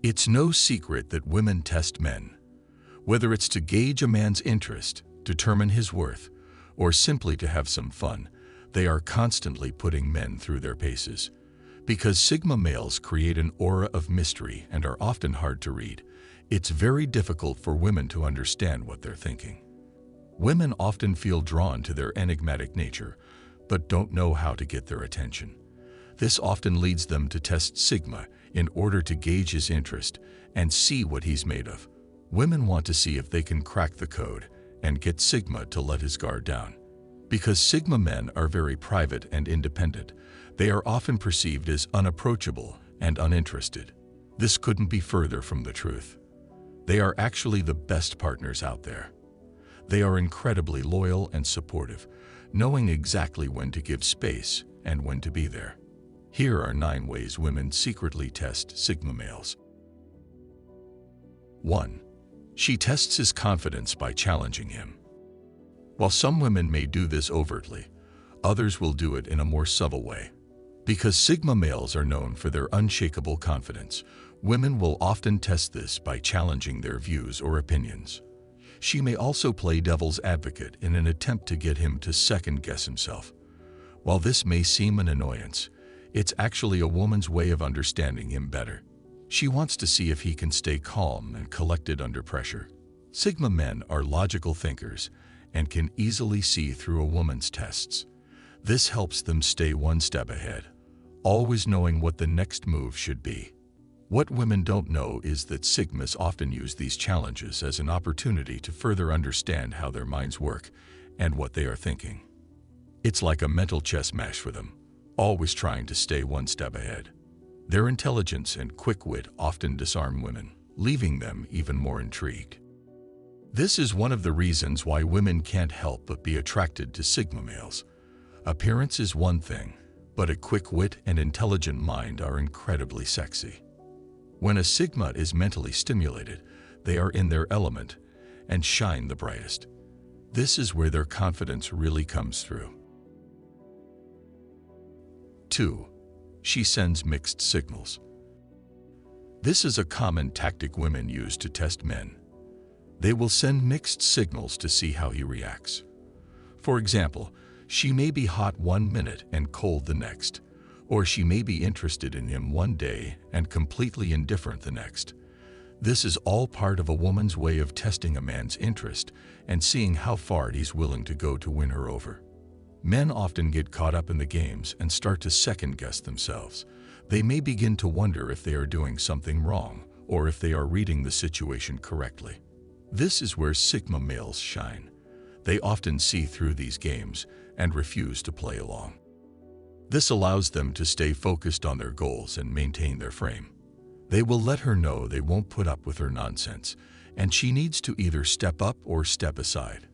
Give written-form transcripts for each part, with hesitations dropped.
It's no secret that women test men. Whether it's to gauge a man's interest, determine his worth, or simply to have some fun, they are constantly putting men through their paces. Because Sigma males create an aura of mystery and are often hard to read, it's very difficult for women to understand what they're thinking. Women often feel drawn to their enigmatic nature, but don't know how to get their attention. This often leads them to test Sigma in order to gauge his interest and see what he's made of. Women want to see if they can crack the code and get Sigma to let his guard down. Because Sigma men are very private and independent, they are often perceived as unapproachable and uninterested. This couldn't be further from the truth. They are actually the best partners out there. They are incredibly loyal and supportive, knowing exactly when to give space and when to be there. Here are 9 ways women secretly test Sigma males. 1. She tests his confidence by challenging him. While some women may do this overtly, others will do it in a more subtle way. Because Sigma males are known for their unshakable confidence, women will often test this by challenging their views or opinions. She may also play devil's advocate in an attempt to get him to second-guess himself. While this may seem an annoyance, it's actually a woman's way of understanding him better. She wants to see if he can stay calm and collected under pressure. Sigma men are logical thinkers and can easily see through a woman's tests. This helps them stay one step ahead, always knowing what the next move should be. What women don't know is that Sigmas often use these challenges as an opportunity to further understand how their minds work and what they are thinking. It's like a mental chess match for them, always trying to stay one step ahead. Their intelligence and quick wit often disarm women, leaving them even more intrigued. This is one of the reasons why women can't help but be attracted to Sigma males. Appearance is one thing, but a quick wit and intelligent mind are incredibly sexy. When a Sigma is mentally stimulated, they are in their element and shine the brightest. This is where their confidence really comes through. 2. She sends mixed signals. This is a common tactic women use to test men. They will send mixed signals to see how he reacts. For example, she may be hot one minute and cold the next, or she may be interested in him one day and completely indifferent the next. This is all part of a woman's way of testing a man's interest and seeing how far he's willing to go to win her over. Men often get caught up in the games and start to second-guess themselves. They may begin to wonder if they are doing something wrong or if they are reading the situation correctly. This is where Sigma males shine. They often see through these games and refuse to play along. This allows them to stay focused on their goals and maintain their frame. They will let her know they won't put up with her nonsense, and she needs to either step up or step aside.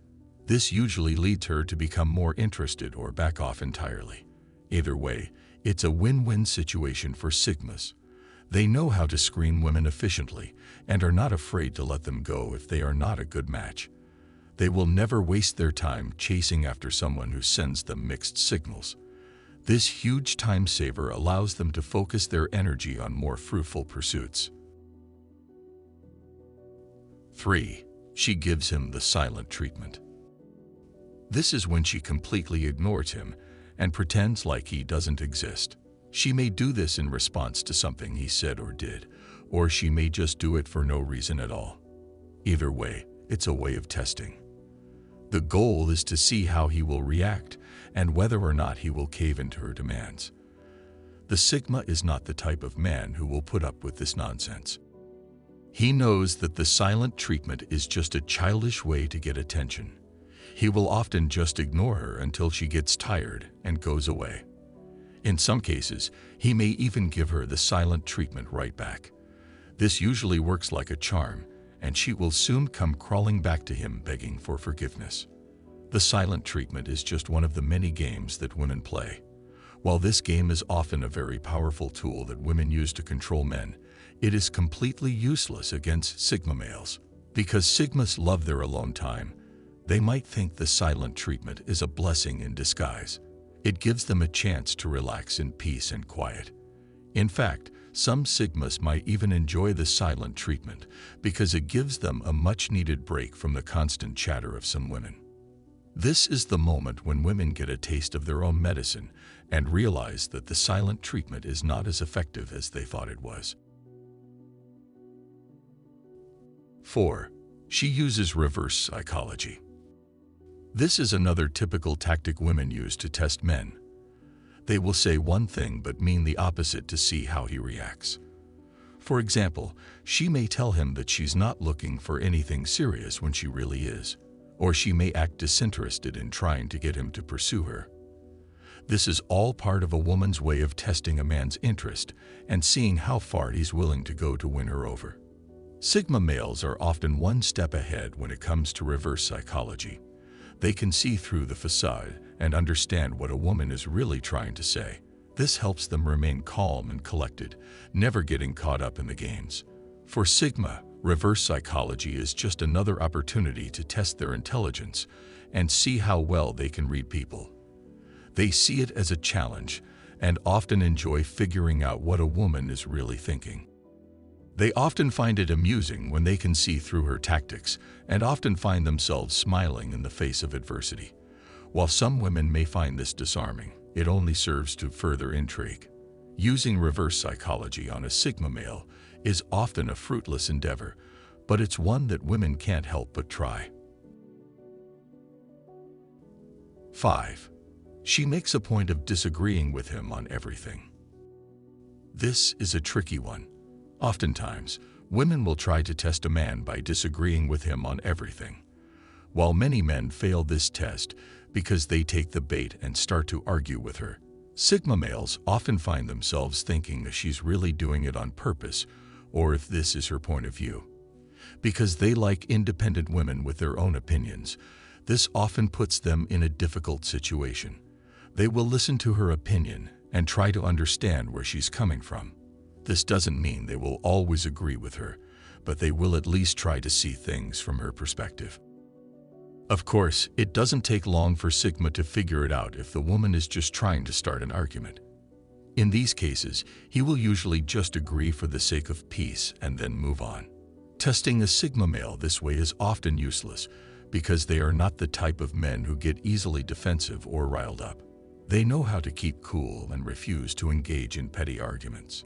This usually leads her to become more interested or back off entirely. Either way, it's a win-win situation for Sigmas. They know how to screen women efficiently and are not afraid to let them go if they are not a good match. They will never waste their time chasing after someone who sends them mixed signals. This huge time saver allows them to focus their energy on more fruitful pursuits. 3. She gives him the silent treatment. This is when she completely ignores him and pretends like he doesn't exist. She may do this in response to something he said or did, or she may just do it for no reason at all. Either way, it's a way of testing. The goal is to see how he will react and whether or not he will cave into her demands. The Sigma is not the type of man who will put up with this nonsense. He knows that the silent treatment is just a childish way to get attention. He will often just ignore her until she gets tired and goes away. In some cases, he may even give her the silent treatment right back. This usually works like a charm, and she will soon come crawling back to him begging for forgiveness. The silent treatment is just one of the many games that women play. While this game is often a very powerful tool that women use to control men, it is completely useless against Sigma males. Because Sigmas love their alone time, they might think the silent treatment is a blessing in disguise. It gives them a chance to relax in peace and quiet. In fact, Some Sigmas might even enjoy the silent treatment because it gives them a much-needed break from the constant chatter of some women. This is the moment when women get a taste of their own medicine and realize that the silent treatment is not as effective as they thought it was. 4. She uses reverse psychology. This is another typical tactic women use to test men. They will say one thing but mean the opposite to see how he reacts. For example, she may tell him that she's not looking for anything serious when she really is, or she may act disinterested in trying to get him to pursue her. This is all part of a woman's way of testing a man's interest and seeing how far he's willing to go to win her over. Sigma males are often one step ahead when it comes to reverse psychology. They can see through the facade and understand what a woman is really trying to say. This helps them remain calm and collected, never getting caught up in the games. For Sigma, reverse psychology is just another opportunity to test their intelligence and see how well they can read people. They see it as a challenge and often enjoy figuring out what a woman is really thinking. They often find it amusing when they can see through her tactics and often find themselves smiling in the face of adversity. While some women may find this disarming, it only serves to further intrigue. Using reverse psychology on a Sigma male is often a fruitless endeavor, but it's one that women can't help but try. 5. She makes a point of disagreeing with him on everything. This is a tricky one. Oftentimes, women will try to test a man by disagreeing with him on everything. While many men fail this test because they take the bait and start to argue with her, Sigma males often find themselves thinking that she's really doing it on purpose, or if this is her point of view. Because they like independent women with their own opinions, this often puts them in a difficult situation. They will listen to her opinion and try to understand where she's coming from. This doesn't mean they will always agree with her, but they will at least try to see things from her perspective. Of course, it doesn't take long for Sigma to figure it out if the woman is just trying to start an argument. In these cases, he will usually just agree for the sake of peace and then move on. Testing a Sigma male this way is often useless because they are not the type of men who get easily defensive or riled up. They know how to keep cool and refuse to engage in petty arguments.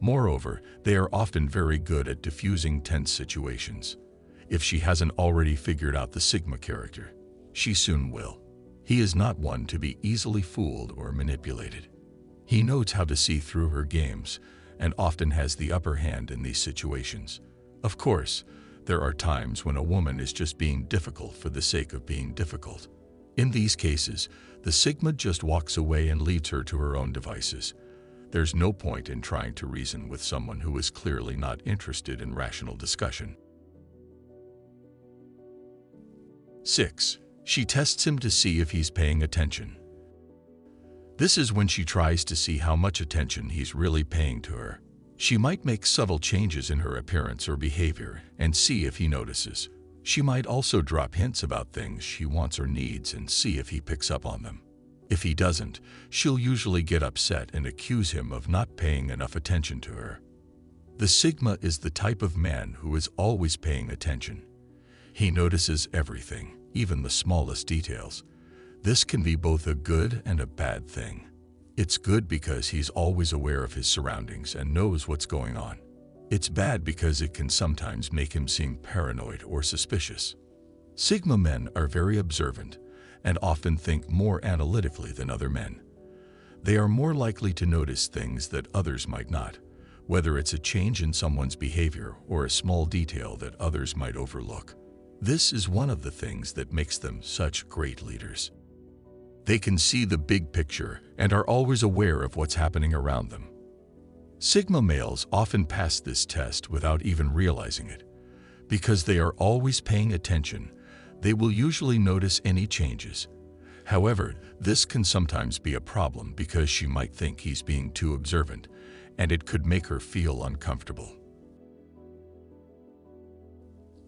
Moreover, they are often very good at diffusing tense situations. If she hasn't already figured out the Sigma character, she soon will. He is not one to be easily fooled or manipulated. He knows how to see through her games and often has the upper hand in these situations. Of course, there are times when a woman is just being difficult for the sake of being difficult. In these cases, the Sigma just walks away and leaves her to her own devices. There's no point in trying to reason with someone who is clearly not interested in rational discussion. 6. She tests him to see if he's paying attention. This is when she tries to see how much attention he's really paying to her. She might make subtle changes in her appearance or behavior and see if he notices. She might also drop hints about things she wants or needs and see if he picks up on them. If he doesn't, she'll usually get upset and accuse him of not paying enough attention to her. The Sigma is the type of man who is always paying attention. He notices everything, even the smallest details. This can be both a good and a bad thing. It's good because he's always aware of his surroundings and knows what's going on. It's bad because it can sometimes make him seem paranoid or suspicious. Sigma men are very observant and often think more analytically than other men. They are more likely to notice things that others might not, whether it's a change in someone's behavior or a small detail that others might overlook. This is one of the things that makes them such great leaders. They can see the big picture and are always aware of what's happening around them. Sigma males often pass this test without even realizing it. Because they are always paying attention, they will usually notice any changes. However, this can sometimes be a problem because she might think he's being too observant, and it could make her feel uncomfortable.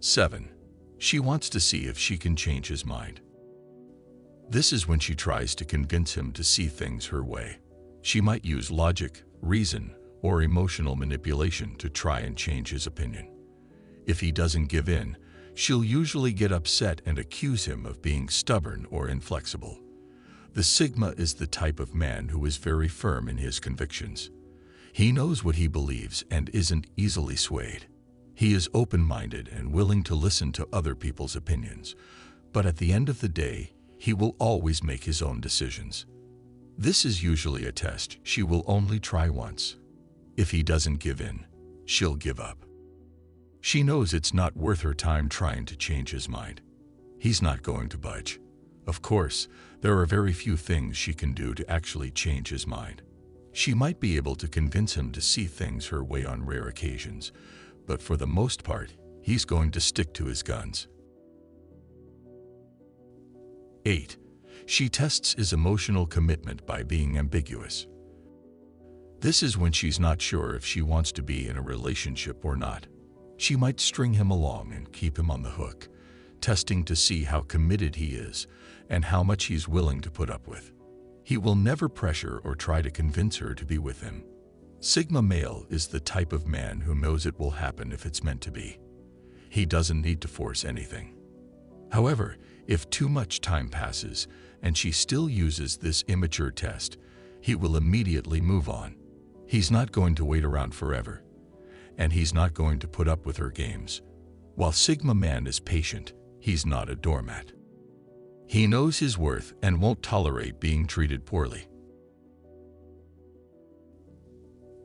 7. She wants to see if she can change his mind. This is when she tries to convince him to see things her way. She might use logic, reason, or emotional manipulation to try and change his opinion. If he doesn't give in, she'll usually get upset and accuse him of being stubborn or inflexible. The Sigma is the type of man who is very firm in his convictions. He knows what he believes and isn't easily swayed. He is open-minded and willing to listen to other people's opinions, but at the end of the day, he will always make his own decisions. This is usually a test she will only try once. If he doesn't give in, she'll give up. She knows it's not worth her time trying to change his mind. He's not going to budge. Of course, there are very few things she can do to actually change his mind. She might be able to convince him to see things her way on rare occasions, but for the most part, he's going to stick to his guns. 8. She tests his emotional commitment by being ambiguous. This is when she's not sure if she wants to be in a relationship or not. She might string him along and keep him on the hook, testing to see how committed he is and how much he's willing to put up with. He will never pressure or try to convince her to be with him. Sigma male is the type of man who knows it will happen if it's meant to be. He doesn't need to force anything. However, if too much time passes and she still uses this immature test, he will immediately move on. He's not going to wait around forever, and he's not going to put up with her games. While Sigma man is patient, he's not a doormat. He knows his worth and won't tolerate being treated poorly.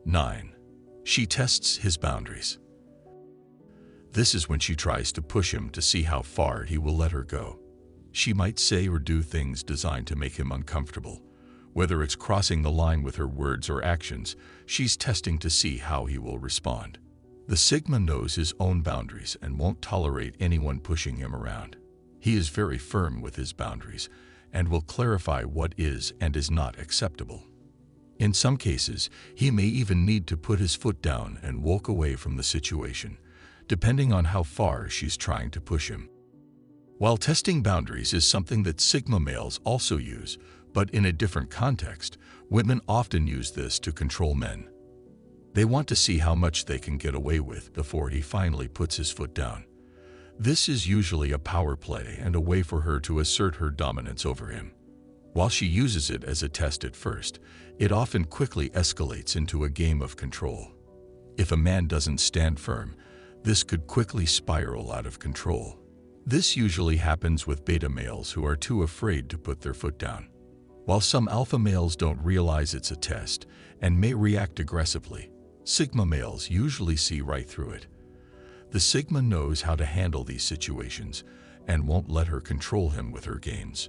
9. She tests his boundaries. This is when she tries to push him to see how far he will let her go. She might say or do things designed to make him uncomfortable. Whether it's crossing the line with her words or actions, she's testing to see how he will respond. The Sigma knows his own boundaries and won't tolerate anyone pushing him around. He is very firm with his boundaries and will clarify what is and is not acceptable. In some cases, he may even need to put his foot down and walk away from the situation, depending on how far she's trying to push him. While testing boundaries is something that Sigma males also use, but in a different context, women often use this to control men. They want to see how much they can get away with before he finally puts his foot down. This is usually a power play and a way for her to assert her dominance over him. While she uses it as a test at first, it often quickly escalates into a game of control. If a man doesn't stand firm, this could quickly spiral out of control. This usually happens with beta males who are too afraid to put their foot down. While some alpha males don't realize it's a test and may react aggressively, Sigma males usually see right through it. The Sigma knows how to handle these situations and won't let her control him with her games.